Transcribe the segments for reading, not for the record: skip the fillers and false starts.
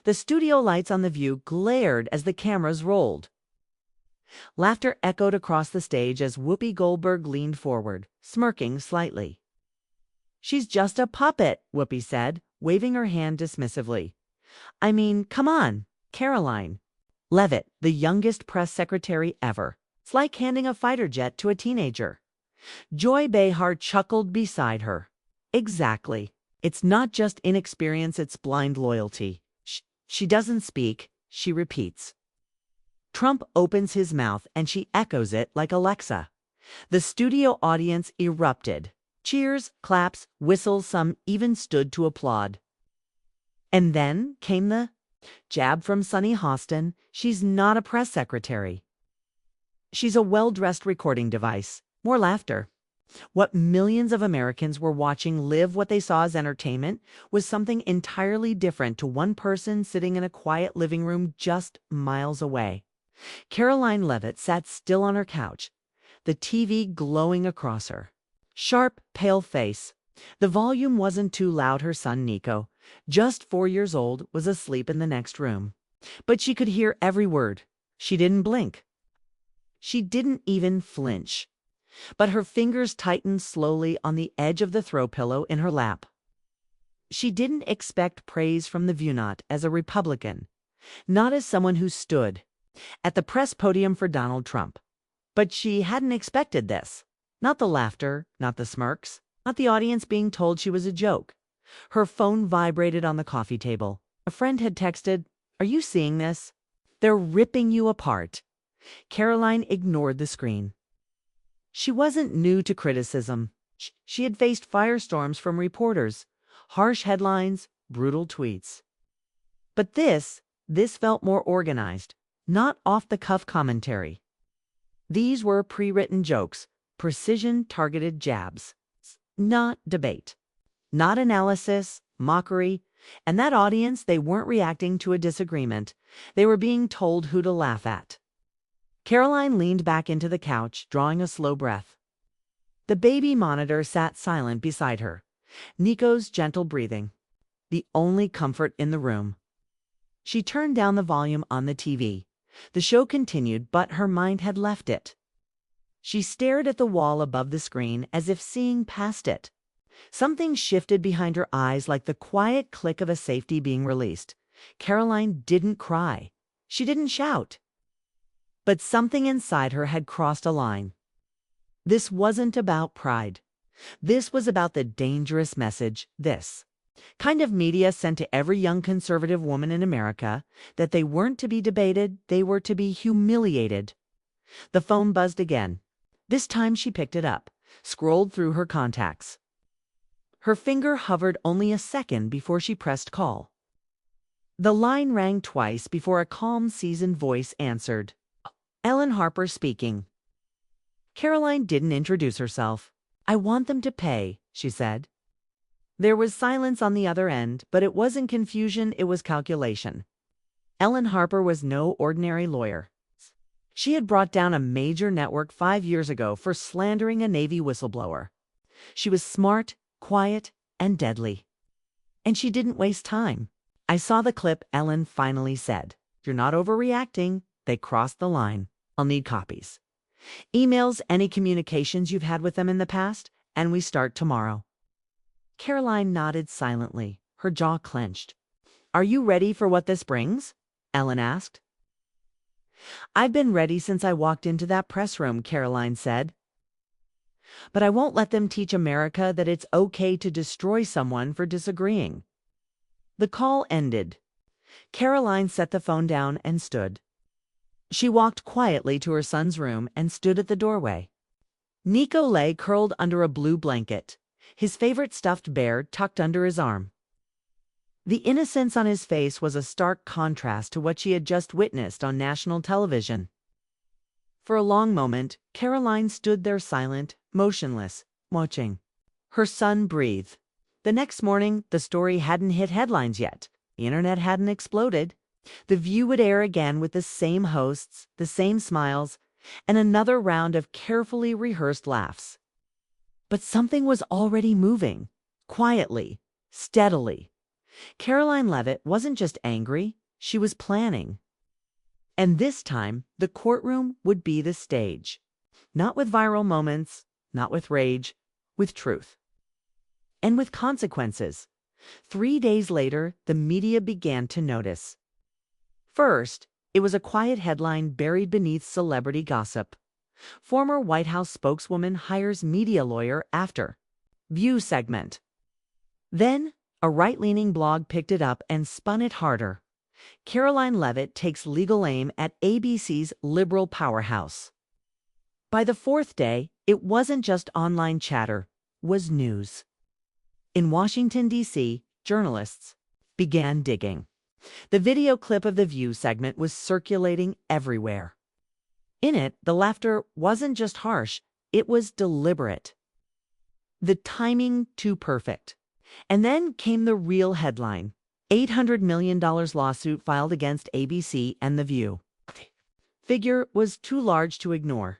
The studio lights on The View glared as the cameras rolled. Laughter echoed across the stage as Whoopi Goldberg leaned forward, smirking slightly. "She's just a puppet," Whoopi said, waving her hand dismissively. "I mean, come on, Karoline Leavitt, the youngest press secretary ever. It's like handing a fighter jet to a teenager." Joy Behar chuckled beside her. "Exactly. It's not just inexperience, it's blind loyalty. She doesn't speak, she repeats." Trump opens his mouth and she echoes it like Alexa. The studio audience erupted. Cheers, claps, whistles, some even stood to applaud. And then came the jab from Sunny Hostin. She's not a press secretary. She's a well-dressed recording device. More laughter. What millions of Americans were watching live what they saw as entertainment was something entirely different to one person sitting in a quiet living room just miles away. Karoline Leavitt sat still on her couch, the TV glowing across her. Sharp, pale face. The volume wasn't too loud. Her son Nico, just 4 years old, was asleep in the next room. But she could hear every word. She didn't blink. She didn't even flinch. But her fingers tightened slowly on the edge of the throw pillow in her lap. She didn't expect praise from the View, not as a Republican, not as someone who stood at the press podium for Donald Trump. But she hadn't expected this. Not the laughter, not the smirks, not the audience being told she was a joke. Her phone vibrated on the coffee table. A friend had texted, "Are you seeing this? They're ripping you apart." Karoline ignored the screen. She wasn't new to criticism. She had faced firestorms from reporters, harsh headlines, brutal tweets. But this felt more organized, not off-the-cuff commentary. These were pre-written jokes, precision-targeted jabs. Not debate, not analysis, mockery. And that audience, they weren't reacting to a disagreement. They were being told who to laugh at. Karoline leaned back into the couch, drawing a slow breath. The baby monitor sat silent beside her, Nico's gentle breathing, the only comfort in the room. She turned down the volume on the TV. The show continued, but her mind had left it. She stared at the wall above the screen as if seeing past it. Something shifted behind her eyes, like the quiet click of a safety being released. Karoline didn't cry. She didn't shout. But something inside her had crossed a line. This wasn't about pride. This was about the dangerous message, this kind of media sent to every young conservative woman in America, that they weren't to be debated, they were to be humiliated. The phone buzzed again. This time she picked it up, scrolled through her contacts. Her finger hovered only a second before she pressed call. The line rang twice before a calm, seasoned voice answered. "Ellen Harper speaking." Karoline didn't introduce herself. "I want them to pay," she said. There was silence on the other end, but it wasn't confusion, it was calculation. Ellen Harper was no ordinary lawyer. She had brought down a major network 5 years ago for slandering a Navy whistleblower. She was smart, quiet, and deadly. And she didn't waste time. "I saw the clip," Ellen finally said. "You're not overreacting. They crossed the line. I'll need copies. Emails, any communications you've had with them in the past, and we start tomorrow." Karoline nodded silently, her jaw clenched. "Are you ready for what this brings?" Ellen asked. "I've been ready since I walked into that press room," Karoline said. "But I won't let them teach America that it's okay to destroy someone for disagreeing." The call ended. Karoline set the phone down and stood. She walked quietly to her son's room and stood at the doorway. Nico lay curled under a blue blanket, his favorite stuffed bear tucked under his arm. The innocence on his face was a stark contrast to what she had just witnessed on national television. For a long moment, Karoline stood there silent, motionless, watching. Her son breathed. The next morning, the story hadn't hit headlines yet. The internet hadn't exploded. The View would air again with the same hosts, the same smiles, and another round of carefully rehearsed laughs. But something was already moving, quietly, steadily. Karoline Leavitt wasn't just angry, she was planning. And this time, the courtroom would be the stage. Not with viral moments, not with rage, with truth. And with consequences. 3 days later, the media began to notice. First, it was a quiet headline buried beneath celebrity gossip. Former White House spokeswoman hires media lawyer after View segment. Then, a right-leaning blog picked it up and spun it harder. Karoline Leavitt takes legal aim at ABC's liberal powerhouse. By the fourth day, it wasn't just online chatter, it was news. In Washington, D.C., journalists began digging. The video clip of the View segment was circulating everywhere. In it, the laughter wasn't just harsh, it was deliberate. The timing too perfect. And then came the real headline. $800 million lawsuit filed against ABC and The View. Figure was too large to ignore.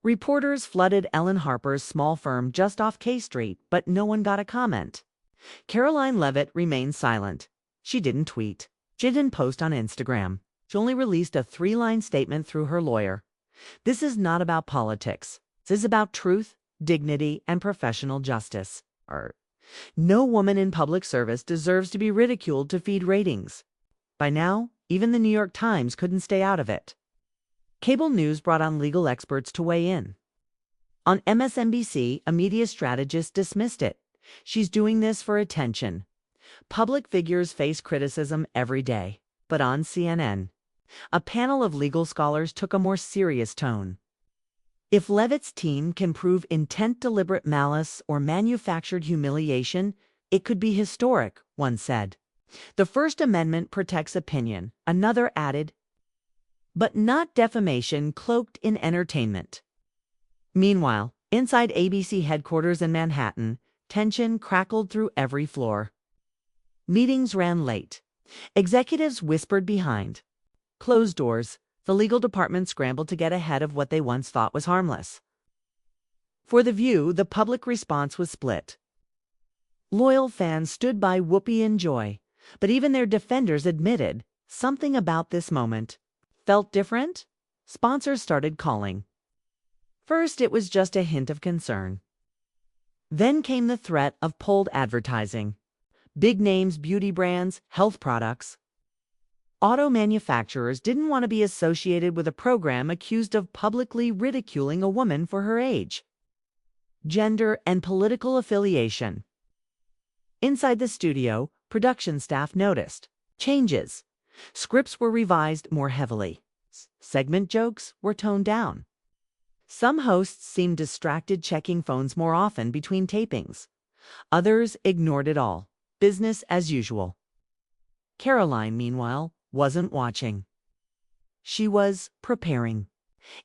Reporters flooded Ellen Harper's small firm just off K Street, but no one got a comment. Karoline Leavitt remained silent. She didn't tweet. She didn't post on Instagram. She only released a 3-line statement through her lawyer. This is not about politics. This is about truth, dignity, and professional justice. No woman in public service deserves to be ridiculed to feed ratings. By now, even the New York Times couldn't stay out of it. Cable news brought on legal experts to weigh in. On MSNBC, a media strategist dismissed it. She's doing this for attention. Public figures face criticism every day. But on CNN, a panel of legal scholars took a more serious tone. If Leavitt's team can prove intent, deliberate malice, or manufactured humiliation, it could be historic, one said. The First Amendment protects opinion, another added, but not defamation cloaked in entertainment. Meanwhile, inside ABC headquarters in Manhattan, tension crackled through every floor. Meetings ran late. Executives whispered behind closed doors. The legal department scrambled to get ahead of what they once thought was harmless. For The View, the public response was split. Loyal fans stood by Whoopi in joy, but even their defenders admitted something about this moment felt different. Sponsors started calling. First, it was just a hint of concern. Then came the threat of pulled advertising. Big names, beauty brands, health products. Auto manufacturers didn't want to be associated with a program accused of publicly ridiculing a woman for her age, gender, and political affiliation. Inside the studio, production staff noticed changes. Scripts were revised more heavily. Segment jokes were toned down. Some hosts seemed distracted, checking phones more often between tapings. Others ignored it all. Business as usual. Karoline, meanwhile, wasn't watching. She was preparing.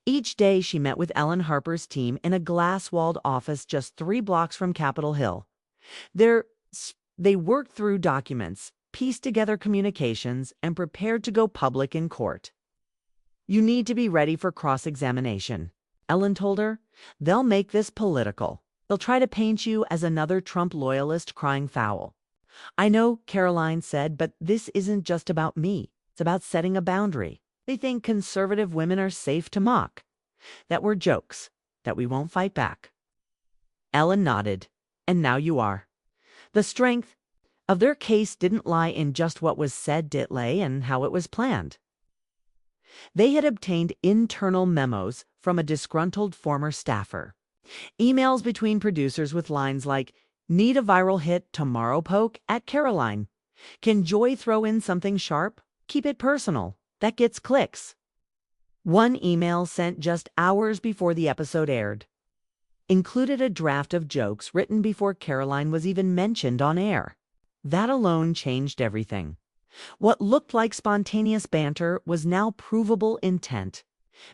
Each day she met with Ellen Harper's team in a glass-walled office just 3 blocks from Capitol Hill. They worked through documents, pieced together communications, and prepared to go public in court. You need to be ready for cross-examination, Ellen told her. They'll make this political. They'll try to paint you as another Trump loyalist crying foul. I know, Karoline said, but this isn't just about me. It's about setting a boundary. They think conservative women are safe to mock, that we're jokes, that we won't fight back. Ellen nodded. And now you are. The strength of their case didn't lie in just what was said, it lay in how it was planned. They had obtained internal memos from a disgruntled former staffer. Emails between producers with lines like, "Need a viral hit tomorrow, poke at Karoline. Can Joy throw in something sharp? Keep it personal. That gets clicks." One email sent just hours before the episode aired included a draft of jokes written before Karoline was even mentioned on air. That alone changed everything. What looked like spontaneous banter was now provable intent.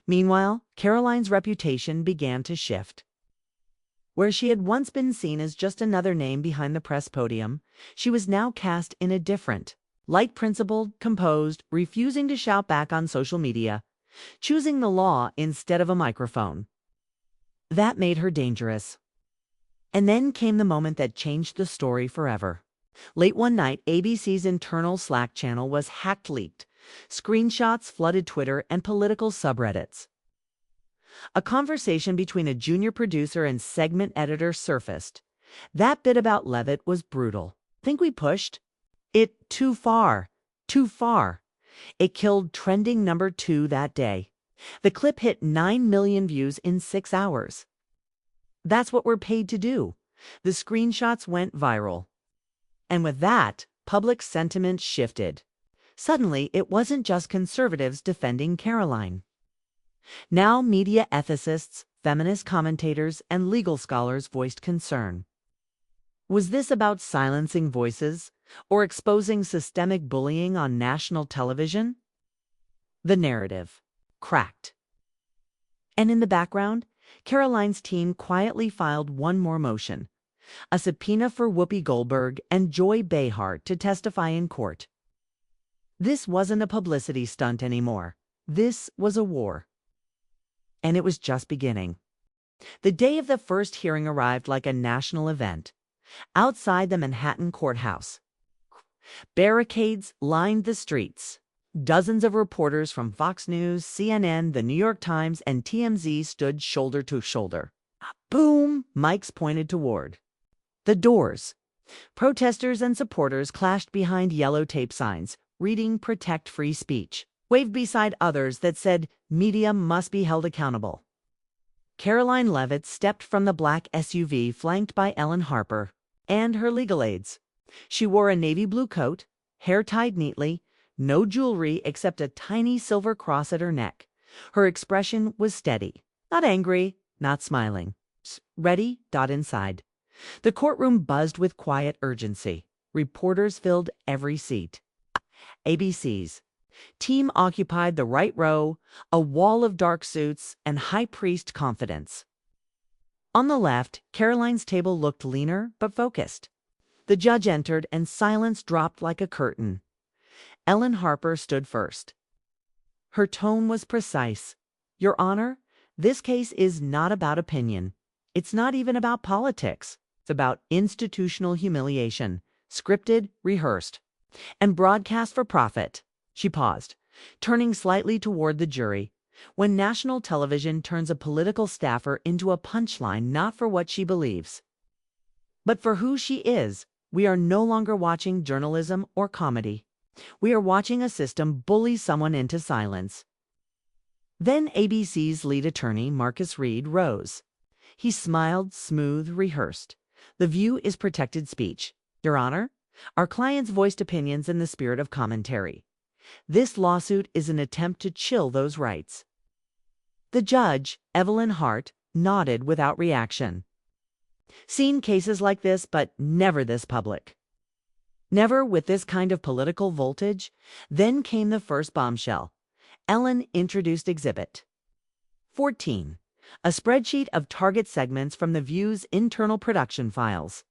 Meanwhile, Karoline's reputation began to shift. Where she had once been seen as just another name behind the press podium, she was now cast in a different, light-principled, composed, refusing to shout back on social media, choosing the law instead of a microphone. That made her dangerous. And then came the moment that changed the story forever. Late one night, ABC's internal Slack channel was hacked-leaked. Screenshots flooded Twitter and political subreddits. A conversation between a junior producer and segment editor surfaced. That bit about Leavitt was brutal. Think we pushed it too far. Too far. It killed trending #2 that day. The clip hit 9 million views in 6 hours. That's what we're paid to do. The screenshots went viral. And with that, public sentiment shifted. Suddenly, it wasn't just conservatives defending Karoline. Now media ethicists, feminist commentators, and legal scholars voiced concern. Was this about silencing voices or exposing systemic bullying on national television? The narrative cracked. And in the background, Karoline's team quietly filed one more motion, a subpoena for Whoopi Goldberg and Joy Behar to testify in court. This wasn't a publicity stunt anymore. This was a war. And it was just beginning. The day of the first hearing arrived like a national event. Outside the Manhattan courthouse, barricades lined the streets. Dozens of reporters from Fox News, CNN, The New York Times, and TMZ stood shoulder to shoulder. Boom! Mics pointed toward the doors. Protesters and supporters clashed behind yellow tape signs, reading "Protect Free Speech," waved beside others that said media must be held accountable. Karoline Leavitt stepped from the black SUV flanked by Ellen Harper and her legal aides. She wore a navy blue coat, hair tied neatly, no jewelry except a tiny silver cross at her neck. Her expression was steady, not angry, not smiling. Ready? Inside. The courtroom buzzed with quiet urgency. Reporters filled every seat. ABC's team occupied the right row, a wall of dark suits and high priest confidence. On the left, Karoline's table looked leaner but focused. The judge entered and silence dropped like a curtain. Ellen Harper stood first. Her tone was precise. "Your Honor, this case is not about opinion. It's not even about politics. It's about institutional humiliation, scripted, rehearsed, and broadcast for profit." She paused, turning slightly toward the jury. When national television turns a political staffer into a punchline not for what she believes, but for who she is, we are no longer watching journalism or comedy. We are watching a system bully someone into silence. Then ABC's lead attorney, Marcus Reed, rose. He smiled, smooth, rehearsed. "The View is protected speech. Your Honor, our clients voiced opinions in the spirit of commentary. This lawsuit is an attempt to chill those rights." The judge, Evelyn Hart, nodded without reaction. Seen cases like this, but never this public. Never with this kind of political voltage. Then came the first bombshell. Ellen introduced Exhibit 14, a spreadsheet of target segments from The View's internal production files.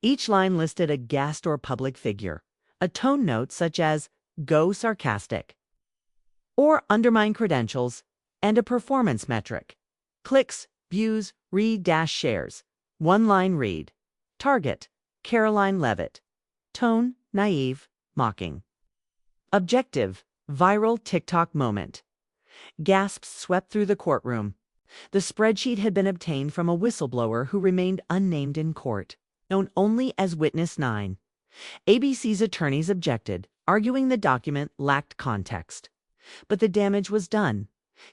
Each line listed a guest or public figure, a tone note such as "go sarcastic," or "undermine credentials," and a performance metric: clicks, views, read-shares. One line read: Target, Karoline Leavitt. Tone, naive, mocking. Objective, viral TikTok moment. Gasps swept through the courtroom. The spreadsheet had been obtained from a whistleblower who remained unnamed in court, known only as Witness 9. ABC's attorneys objected, arguing the document lacked context. But the damage was done.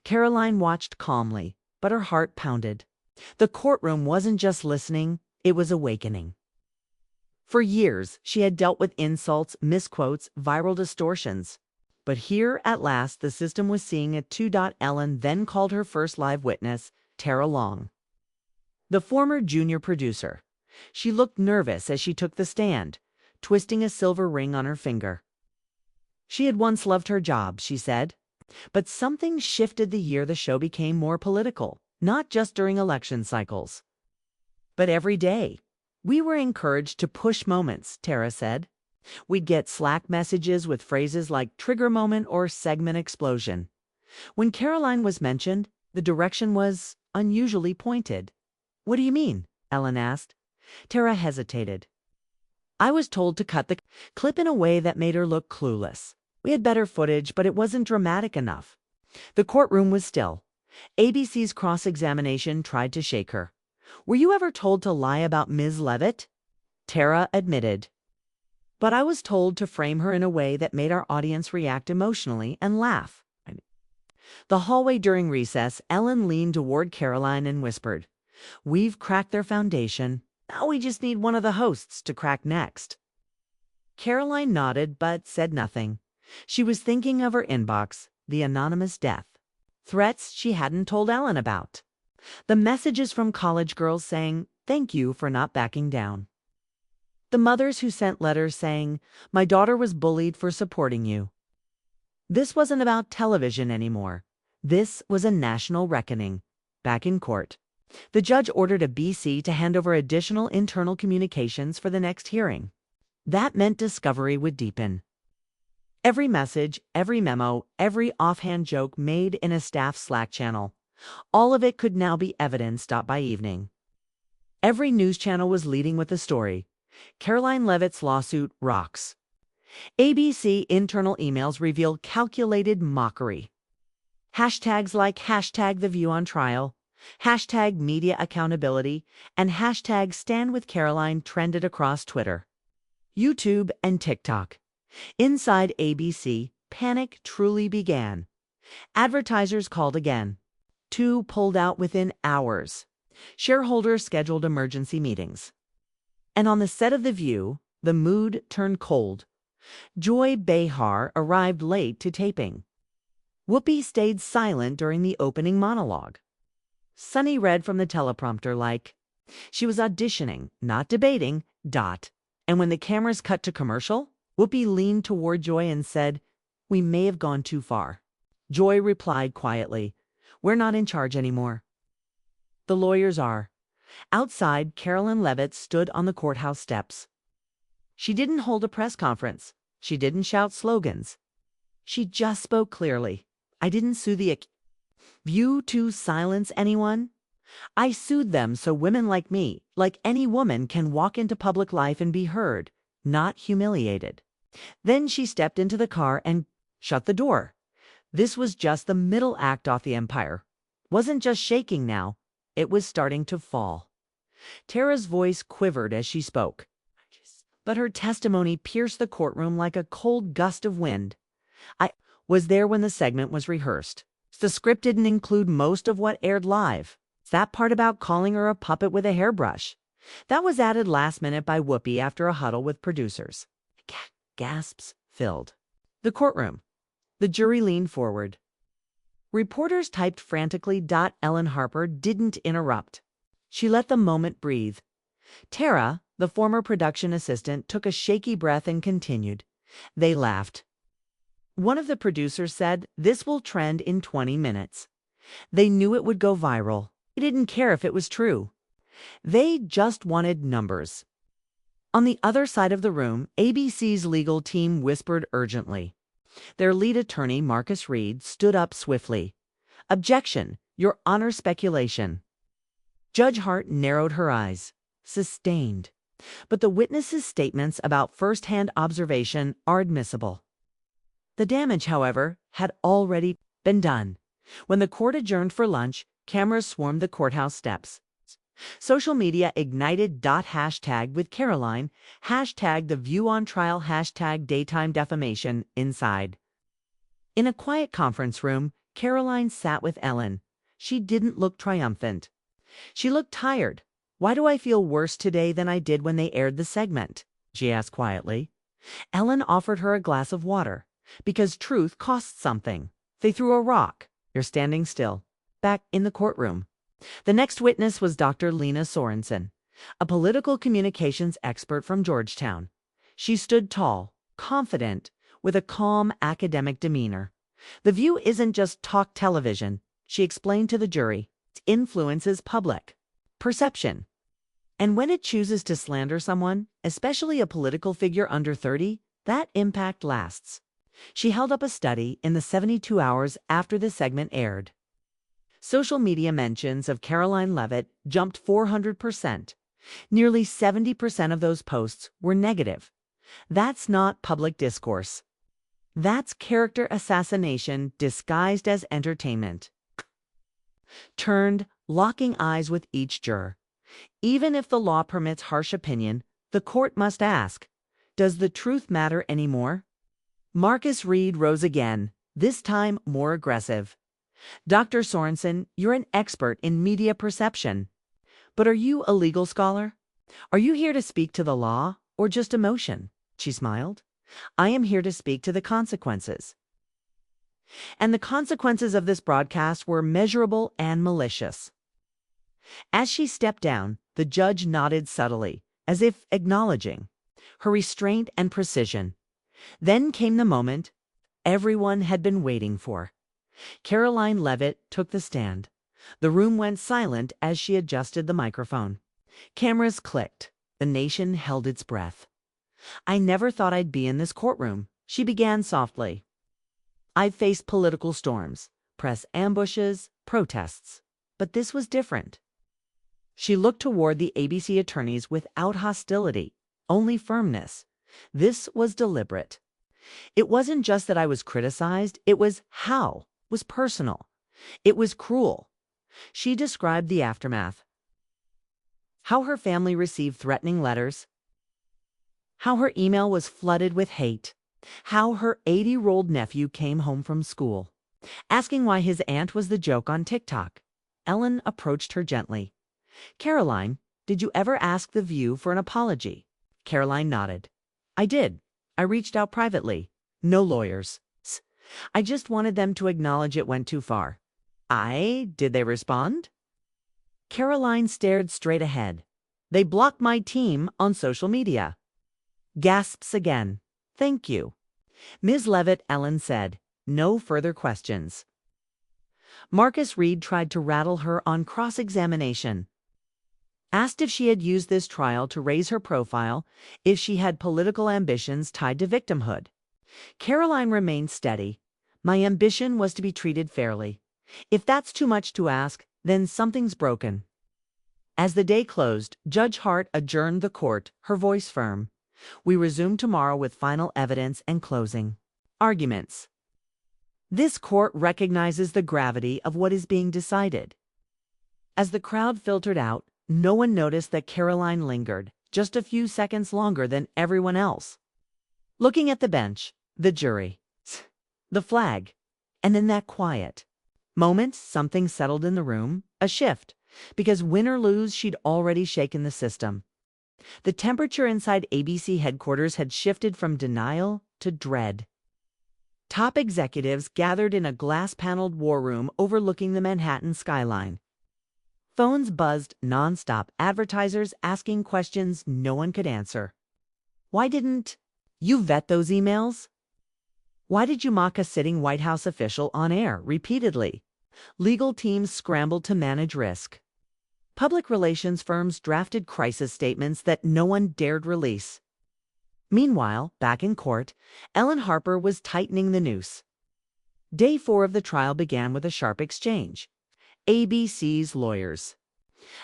Karoline watched calmly, but her heart pounded. The courtroom wasn't just listening, it was awakening. For years, she had dealt with insults, misquotes, viral distortions. But here, at last, the system was seeing it too. Ellen then called her first live witness, Tara Long, the former junior producer. She looked nervous as she took the stand, twisting a silver ring on her finger. She had once loved her job, she said. But something shifted the year the show became more political, not just during election cycles, but every day. "We were encouraged to push moments," Tara said. "We'd get Slack messages with phrases like trigger moment or segment explosion. When Karoline was mentioned, the direction was unusually pointed." "What do you mean?" Ellen asked. Tara hesitated. I was told to cut the clip in a way that made her look clueless. We had better footage, but it wasn't dramatic enough. The courtroom was still. ABC's cross-examination tried to shake her. Were you ever told to lie about Ms. Leavitt? Tara admitted. But I was told to frame her in a way that made our audience react emotionally and laugh. The hallway during recess, Ellen leaned toward Karoline and whispered, "We've cracked their foundation. Now we just need one of the hosts to crack next." Karoline nodded but said nothing. She was thinking of her inbox, the anonymous death. Threats she hadn't told Ellen about. The messages from college girls saying, "Thank you for not backing down." The mothers who sent letters saying, "My daughter was bullied for supporting you." This wasn't about television anymore. This was a national reckoning. Back in court, the judge ordered a BC to hand over additional internal communications for the next hearing. That meant discovery would deepen. Every message, every memo, every offhand joke made in a staff Slack channel, all of it could now be evidenced by evening. Every news channel was leading with the story. Karoline Leavitt's lawsuit rocks. ABC internal emails reveal calculated mockery. Hashtags like #TheViewOnTrial, #Media Accountability, and #StandWithCaroline trended across Twitter, YouTube, and TikTok. Inside ABC, panic truly began. Advertisers called again. 2 pulled out within hours. Shareholders scheduled emergency meetings. And on the set of The View, the mood turned cold. Joy Behar arrived late to taping. Whoopi stayed silent during the opening monologue. Sunny read from the teleprompter like she was auditioning, not debating, ... And when the cameras cut to commercial, Whoopi leaned toward Joy and said, "We may have gone too far." Joy replied quietly, "We're not in charge anymore. The lawyers are." Outside, Karoline Leavitt stood on the courthouse steps. She didn't hold a press conference. She didn't shout slogans. She just spoke clearly. "I didn't sue the View to silence anyone. I sued them so women like me, like any woman, can walk into public life and be heard, not humiliated." Then she stepped into the car and shut the door. This was just the middle act off the empire. Wasn't just shaking now. It was starting to fall. Tara's voice quivered as she spoke, but her testimony pierced the courtroom like a cold gust of wind. "I was there when the segment was rehearsed. The script didn't include most of what aired live. That part about calling her a puppet with a hairbrush. That was added last minute by Whoopi after a huddle with producers." Gasps filled the courtroom. The jury leaned forward. Reporters typed frantically. Ellen Harper didn't interrupt. She let the moment breathe. Tara, the former production assistant, took a shaky breath and continued. "They laughed. One of the producers said, 'This will trend in 20 minutes. They knew it would go viral. They didn't care if it was true. They just wanted numbers." On the other side of the room, ABC's legal team whispered urgently. Their lead attorney, Marcus Reed, stood up swiftly. "Objection, Your Honor, speculation." Judge Hart narrowed her eyes. Sustained. "But the witnesses' statements about first-hand observation are admissible." The damage, however, had already been done. When the court adjourned for lunch, cameras swarmed the courthouse steps. Social media ignited. #with Karoline, #TheViewOnTrial, #daytime defamation inside. In a quiet conference room, Karoline sat with Ellen. She didn't look triumphant. She looked tired. "Why do I feel worse today than I did when they aired the segment?" she asked quietly. Ellen offered her a glass of water. "Because truth costs something. They threw a rock." "You're standing still." Back in the courtroom. The next witness was Dr. Lena Sorensen, a political communications expert from Georgetown. She stood tall, confident, with a calm academic demeanor. "The View isn't just talk television," she explained to the jury. "It influences public perception. And when it chooses to slander someone, especially a political figure under 30, that impact lasts." She held up a study in the 72 hours after the segment aired. Social media mentions of Karoline Leavitt jumped 400%. Nearly 70% of those posts were negative. That's not public discourse. That's character assassination disguised as entertainment. Turned, locking eyes with each juror. Even if the law permits harsh opinion, the court must ask, does the truth matter anymore? Marcus Reed rose again, this time more aggressive. Dr. Sorensen, you're an expert in media perception. But are you a legal scholar? Are you here to speak to the law or just emotion? She smiled. I am here to speak to the consequences. And the consequences of this broadcast were measurable and malicious. As she stepped down, the judge nodded subtly, as if acknowledging her restraint and precision. Then came the moment everyone had been waiting for. Karoline Leavitt took the stand. The room went silent as she adjusted the microphone. Cameras clicked. The nation held its breath. I never thought I'd be in this courtroom, she began softly. I've faced political storms, press ambushes, protests. But this was different. She looked toward the ABC attorneys without hostility, only firmness. This was deliberate. It wasn't just that I was criticized, it was was personal. It was cruel. She described the aftermath. How her family received threatening letters. How her email was flooded with hate. How her 80-year-old nephew came home from school, asking why his aunt was the joke on TikTok. Ellen approached her gently. Karoline, did you ever ask The View for an apology? Karoline nodded. I did. I reached out privately. No lawyers. I just wanted them to acknowledge it went too far. Did they respond? Karoline stared straight ahead. They blocked my team on social media. Gasps again. Thank you. Ms. Leavitt, Ellen said. No further questions. Marcus Reed tried to rattle her on cross-examination. Asked if she had used this trial to raise her profile, if she had political ambitions tied to victimhood. Karoline remained steady. My ambition was to be treated fairly. If that's too much to ask, then something's broken. As the day closed, Judge Hart adjourned the court, her voice firm. We resume tomorrow with final evidence and closing arguments. This court recognizes the gravity of what is being decided. As the crowd filtered out, no one noticed that Karoline lingered, just a few seconds longer than everyone else. Looking at the bench, the jury, the flag, and then that quiet moment, something settled in the room, a shift, because win or lose, she'd already shaken the system. The temperature inside ABC headquarters had shifted from denial to dread. Top executives gathered in a glass-paneled war room overlooking the Manhattan skyline. Phones buzzed nonstop, advertisers asking questions no one could answer. Why didn't you vet those emails? Why did you mock a sitting White House official on air repeatedly? Legal teams scrambled to manage risk. Public relations firms drafted crisis statements that no one dared release. Meanwhile, back in court, Ellen Harper was tightening the noose. Day 4 of the trial began with a sharp exchange. ABC's lawyers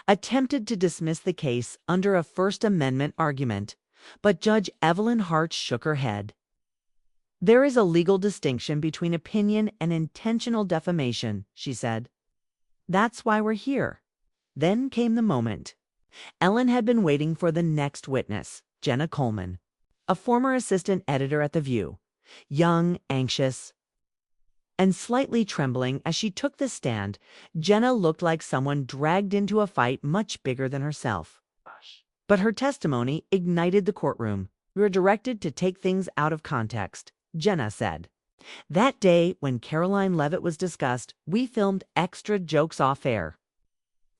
attempted to dismiss the case under a First Amendment argument, but Judge Evelyn Hart shook her head. There is a legal distinction between opinion and intentional defamation, she said. That's why we're here. Then came the moment. Ellen had been waiting for the next witness, Jenna Coleman, a former assistant editor at The View, young, anxious, and slightly trembling as she took the stand. Jenna looked like someone dragged into a fight much bigger than herself. But her testimony ignited the courtroom. We were directed to take things out of context, Jenna said. That day, when Karoline Leavitt was discussed, we filmed extra jokes off air.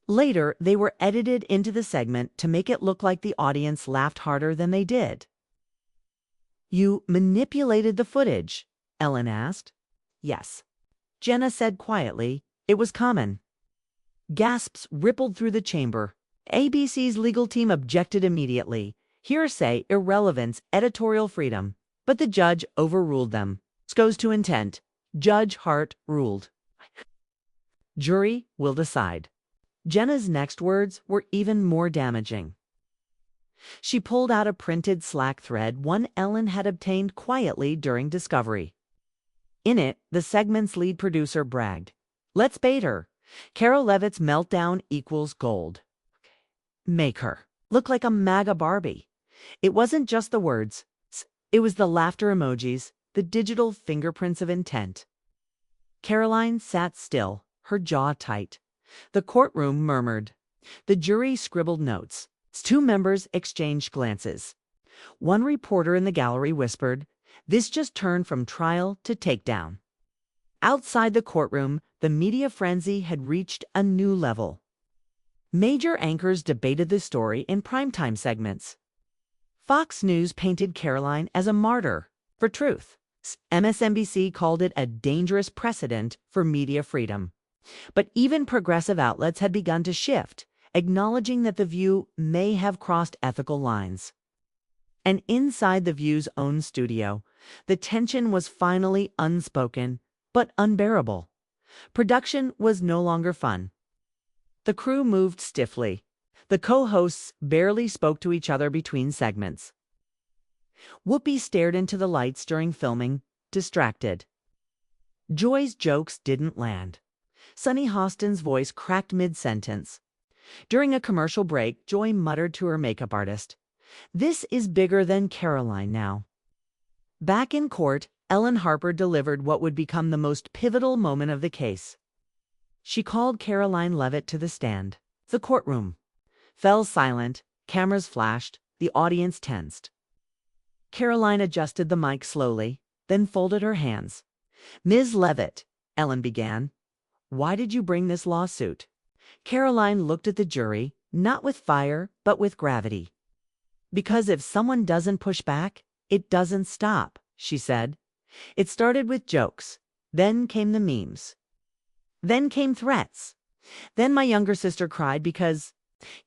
Later, they were edited into the segment to make it look like the audience laughed harder than they did. You manipulated the footage? Ellen asked. Yes. Jenna said quietly. It was common. Gasps rippled through the chamber. ABC's legal team objected immediately. Hearsay, irrelevance, editorial freedom. But the judge overruled them. This goes to intent. Judge Hart ruled. Jury will decide. Jenna's next words were even more damaging. She pulled out a printed Slack thread one Ellen had obtained quietly during Discovery. In it, the segment's lead producer bragged, "Let's bait her. Carol Leavitt's meltdown equals gold. Make her look like a MAGA Barbie." It wasn't just the words. It was the laughter emojis, the digital fingerprints of intent. Karoline sat still, her jaw tight. The courtroom murmured. The jury scribbled notes. Two members exchanged glances. One reporter in the gallery whispered, "This just turned from trial to takedown." Outside the courtroom, the media frenzy had reached a new level. Major anchors debated the story in primetime segments. Fox News painted Karoline as a martyr for truth. MSNBC called it a dangerous precedent for media freedom. But even progressive outlets had begun to shift, acknowledging that The View may have crossed ethical lines. And inside The View's own studio, the tension was finally unspoken, but unbearable. Production was no longer fun. The crew moved stiffly. The co-hosts barely spoke to each other between segments. Whoopi stared into the lights during filming, distracted. Joy's jokes didn't land. Sunny Hostin's voice cracked mid-sentence. During a commercial break, Joy muttered to her makeup artist, "This is bigger than Karoline now." Back in court, Ellen Harper delivered what would become the most pivotal moment of the case. She called Karoline Leavitt to the stand. The courtroom fell silent, cameras flashed, the audience tensed. Karoline adjusted the mic slowly, then folded her hands. "Ms. Leavitt," Ellen began, "why did you bring this lawsuit?" Karoline looked at the jury, not with fire, but with gravity. "Because if someone doesn't push back, it doesn't stop," she said. "It started with jokes. Then came the memes. Then came threats. Then my younger sister cried because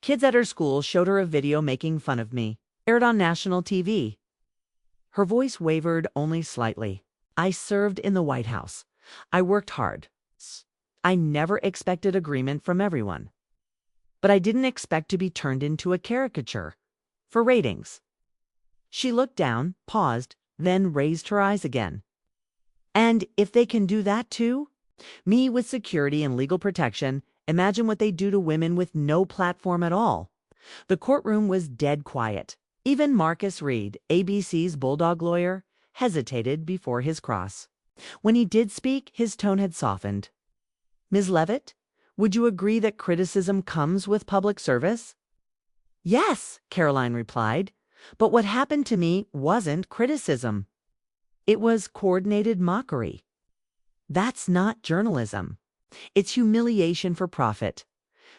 kids at her school showed her a video making fun of me, aired on national TV." Her voice wavered only slightly. "I served in the White House. I worked hard. I never expected agreement from everyone. But I didn't expect to be turned into a caricature. For ratings." She looked down, paused, then raised her eyes again. "And if they can do that too? Me with security and legal protection, imagine what they do to women with no platform at all." The courtroom was dead quiet. Even Marcus Reed, ABC's bulldog lawyer, hesitated before his cross. When he did speak, his tone had softened. "Ms. Leavitt, would you agree that criticism comes with public service?" "Yes," Karoline replied. "But what happened to me wasn't criticism. It was coordinated mockery. That's not journalism. It's humiliation for profit."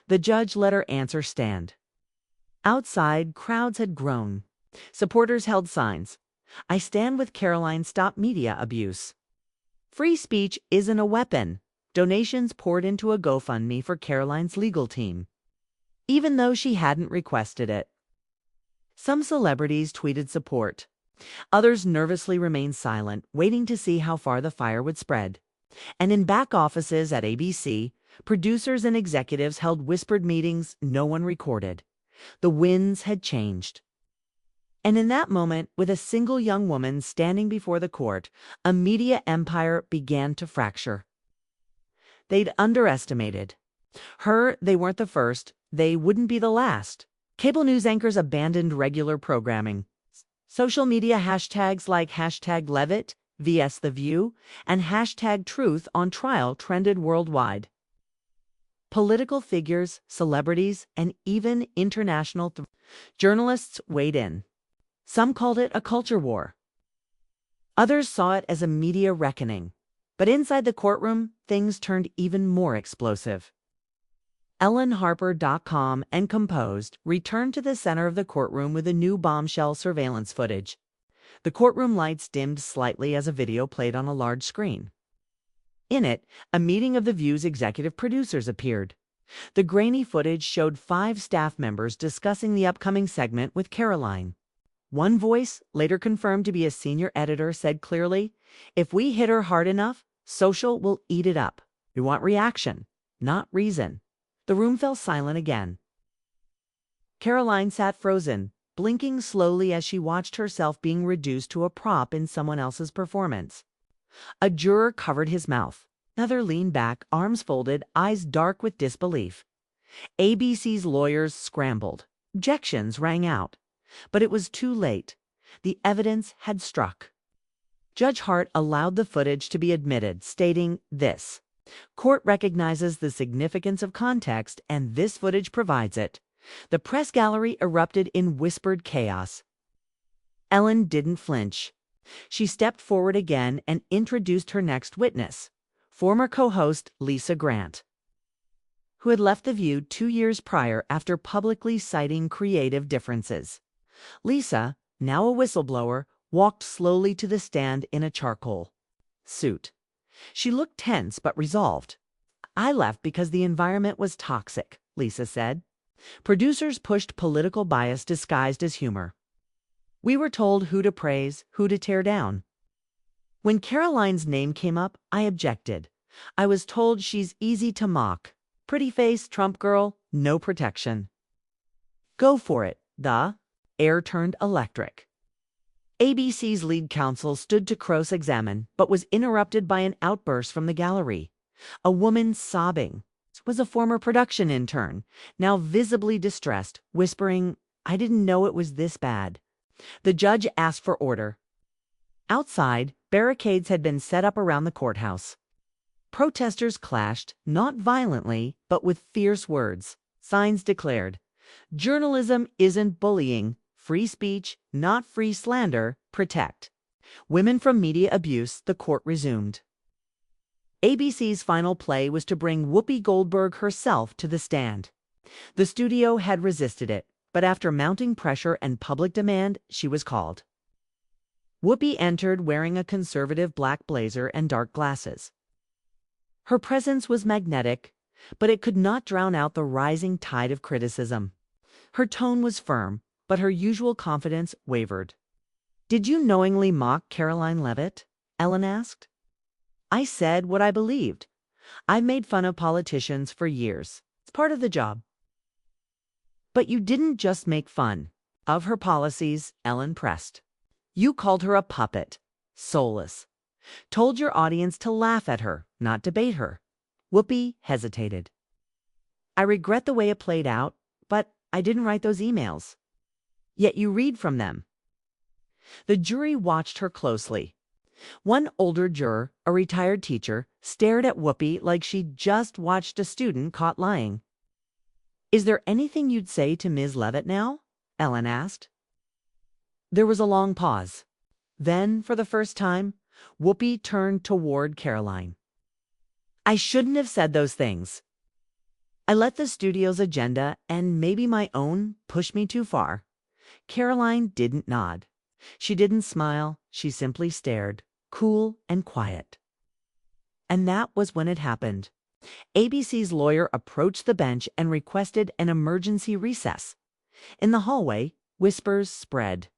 The judge let her answer stand. Outside, crowds had grown. Supporters held signs. "I stand with Karoline, stop media abuse." Free speech isn't a weapon. Donations poured into a GoFundMe for Karoline's legal team, even though she hadn't requested it. Some celebrities tweeted support. Others nervously remained silent, waiting to see how far the fire would spread. And in back offices at ABC, producers and executives held whispered meetings no one recorded. The winds had changed. And in that moment, with a single young woman standing before the court, a media empire began to fracture. They'd underestimated her. They weren't the first. They wouldn't be the last. Cable news anchors abandoned regular programming. Social media hashtags like #Leavitt, vs The View, and #Truth on Trial trended worldwide. Political figures, celebrities, and even international journalists weighed in. Some called it a culture war. Others saw it as a media reckoning. But inside the courtroom, things turned even more explosive. EllenHarper.com and Composed returned to the center of the courtroom with a new bombshell surveillance footage. The courtroom lights dimmed slightly as a video played on a large screen. In it, a meeting of The View's executive producers appeared. The grainy footage showed 5 staff members discussing the upcoming segment with Karoline. One voice, later confirmed to be a senior editor, said clearly, "If we hit her hard enough, social will eat it up. We want reaction, not reason." The room fell silent again. Karoline sat frozen, blinking slowly as she watched herself being reduced to a prop in someone else's performance. A juror covered his mouth. Another leaned back, arms folded, eyes dark with disbelief. ABC's lawyers scrambled. Objections rang out. But it was too late. The evidence had struck. Judge Hart allowed the footage to be admitted, stating this: "Court recognizes the significance of context, and this footage provides it." The press gallery erupted in whispered chaos. Ellen didn't flinch. She stepped forward again and introduced her next witness, former co-host Lisa Grant, who had left The View 2 years prior after publicly citing creative differences. Lisa, now a whistleblower, walked slowly to the stand in a charcoal suit. She looked tense but resolved. "I left because the environment was toxic," Lisa said. "Producers pushed political bias disguised as humor. We were told who to praise, who to tear down. When Karoline's name came up, I objected. I was told she's easy to mock. Pretty face, Trump girl, no protection." "Go for it." The air turned electric. ABC's lead counsel stood to cross-examine, but was interrupted by an outburst from the gallery. A woman sobbing. It was a former production intern, now visibly distressed, whispering, "I didn't know it was this bad." The judge asked for order. Outside, barricades had been set up around the courthouse. Protesters clashed, not violently, but with fierce words. Signs declared, "Journalism isn't bullying. Free speech, not free slander. Protect women from media abuse." The court resumed. ABC's final play was to bring Whoopi Goldberg herself to the stand. The studio had resisted it, but after mounting pressure and public demand, she was called. Whoopi entered wearing a conservative black blazer and dark glasses. Her presence was magnetic, but it could not drown out the rising tide of criticism. Her tone was firm, but her usual confidence wavered. "Did you knowingly mock Karoline Leavitt?" Ellen asked. "I said what I believed. I've made fun of politicians for years. It's part of the job." "But you didn't just make fun of her policies," Ellen pressed. "You called her a puppet, soulless. Told your audience to laugh at her, not debate her." Whoopi hesitated. "I regret the way it played out, but I didn't write those emails. Yet you read from them." The jury watched her closely. One older juror, a retired teacher, stared at Whoopi like she'd just watched a student caught lying. "Is there anything you'd say to Ms. Leavitt now?" Ellen asked. There was a long pause. Then, for the first time, Whoopi turned toward Karoline. "I shouldn't have said those things. I let the studio's agenda, and maybe my own, push me too far." Karoline didn't nod. She didn't smile. She simply stared, cool and quiet. And that was when it happened. ABC's lawyer approached the bench and requested an emergency recess. In the hallway, whispers spread.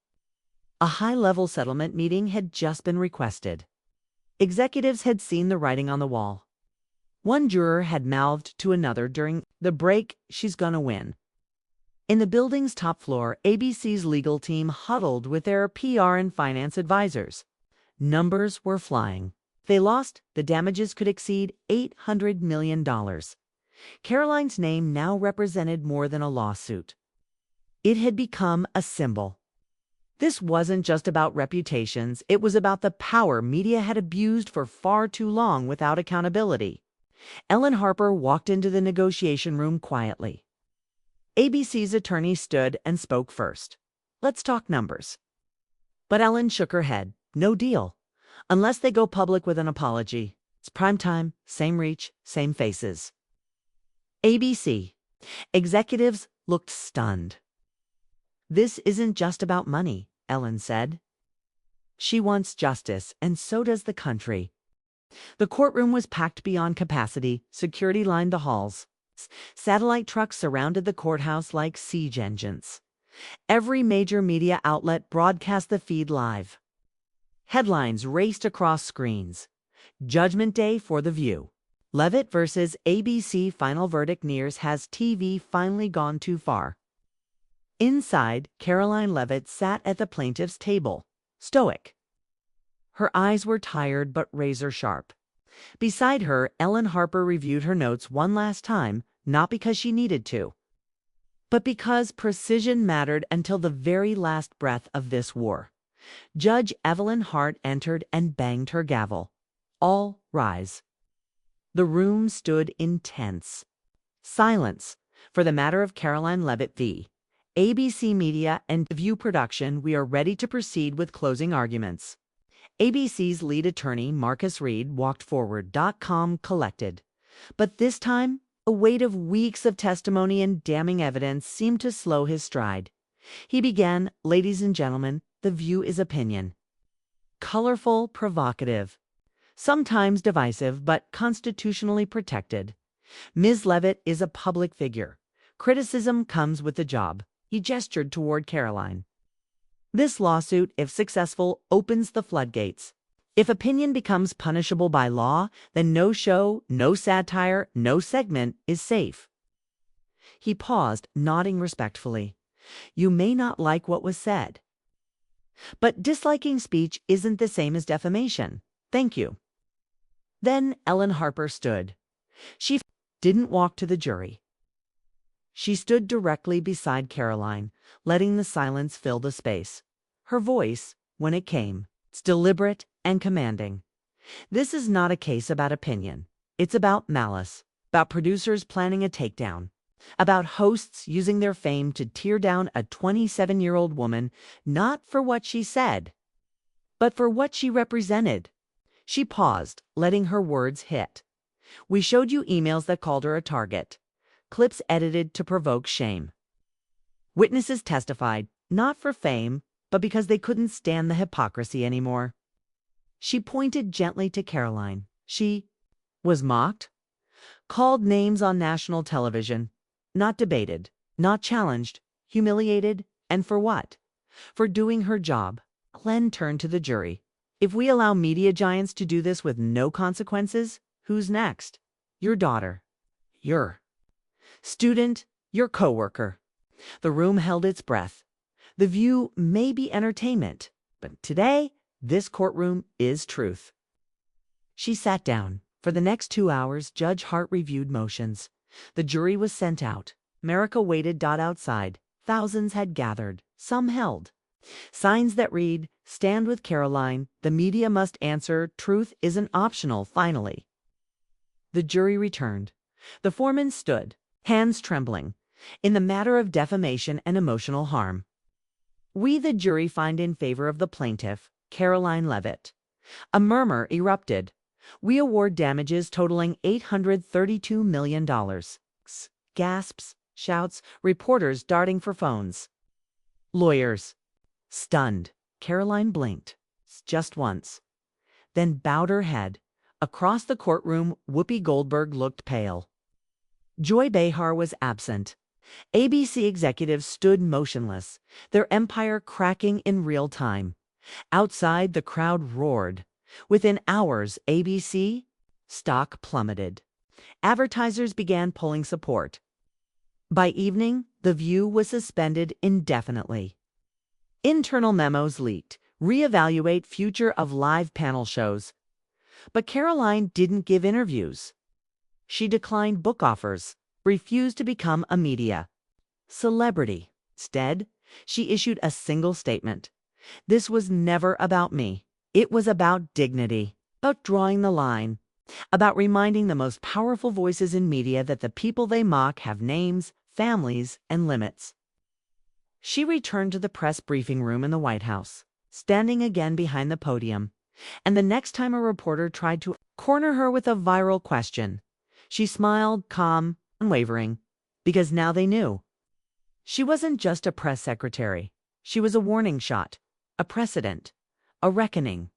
A high-level settlement meeting had just been requested. Executives had seen the writing on the wall. One juror had mouthed to another during the break, "She's gonna win." In the building's top floor, ABC's legal team huddled with their PR and finance advisors. Numbers were flying. If they lost, the damages could exceed $800 million. Karoline's name now represented more than a lawsuit. It had become a symbol. This wasn't just about reputations, it was about the power media had abused for far too long without accountability. Ellen Harper walked into the negotiation room quietly. ABC's attorney stood and spoke first. "Let's talk numbers." But Ellen shook her head. "No deal. Unless they go public with an apology. It's prime time, same reach, same faces." ABC. Executives looked stunned. "This isn't just about money," Ellen said. "She wants justice, and so does the country." The courtroom was packed beyond capacity. Security lined the halls. Satellite trucks surrounded the courthouse like siege engines. Every major media outlet broadcast the feed live. Headlines raced across screens. Judgment Day for The View. Leavitt versus ABC final verdict nears. Has TV finally gone too far? Inside, Karoline Leavitt sat at the plaintiff's table, stoic. Her eyes were tired but razor-sharp. Beside her, Ellen Harper reviewed her notes one last time, not because she needed to, but because precision mattered until the very last breath of this war. Judge Evelyn Hart entered and banged her gavel. All rise. The room stood intense. Silence. For the matter of Karoline Leavitt v. ABC Media and View Production, we are ready to proceed with closing arguments. ABC's lead attorney, Marcus Reed, walked forward, .com collected. But this time, a weight of weeks of testimony and damning evidence seemed to slow his stride. He began, "Ladies and gentlemen, the View is opinion. Colorful, provocative, sometimes divisive, but constitutionally protected. Ms. Leavitt is a public figure. Criticism comes with the job." He gestured toward Karoline. "This lawsuit, if successful, opens the floodgates. If opinion becomes punishable by law, then no show, no satire, no segment is safe." He paused, nodding respectfully. "You may not like what was said, but disliking speech isn't the same as defamation. Thank you." Then Ellen Harper stood. She didn't walk to the jury. She stood directly beside Karoline, letting the silence fill the space. Her voice, when it came, was deliberate and commanding. "This is not a case about opinion. It's about malice, about producers planning a takedown, about hosts using their fame to tear down a 27-year-old woman, not for what she said, but for what she represented." She paused, letting her words hit. "We showed you emails that called her a target. Clips edited to provoke shame. Witnesses testified, not for fame, but because they couldn't stand the hypocrisy anymore." She pointed gently to Karoline. "She was mocked, called names on national television, not debated, not challenged, humiliated, and for what? For doing her job." Len turned to the jury. "If we allow media giants to do this with no consequences, who's next? Your daughter, your student, your coworker." The room held its breath. The View may be entertainment, but today, this courtroom is truth. She sat down. For the next 2 hours, Judge Hart reviewed motions. The jury was sent out. America waited. Outside, thousands had gathered, some held signs that read, "Stand with Karoline. The media must answer. Truth isn't optional." Finally, the jury returned. The foreman stood, hands trembling. "In the matter of defamation and emotional harm, we, the jury, find in favor of the plaintiff, Karoline Leavitt." A murmur erupted. "We award damages totaling $832 million. Gasps, shouts, reporters darting for phones. Lawyers stunned. Karoline blinked, just once, then bowed her head. Across the courtroom, Whoopi Goldberg looked pale. Joy Behar was absent. ABC executives stood motionless, their empire cracking in real time. Outside, the crowd roared. Within hours, ABC stock plummeted. Advertisers began pulling support. By evening, The View was suspended indefinitely. Internal memos leaked. Reevaluate future of live panel shows. But Karoline didn't give interviews. She declined book offers, refused to become a media celebrity. Instead, she issued a single statement. "This was never about me. It was about dignity, about drawing the line, about reminding the most powerful voices in media that the people they mock have names, families, and limits." She returned to the press briefing room in the White House, standing again behind the podium. And the next time a reporter tried to corner her with a viral question, she smiled, calm, unwavering, because now they knew. She wasn't just a press secretary. She was a warning shot, a precedent, a reckoning.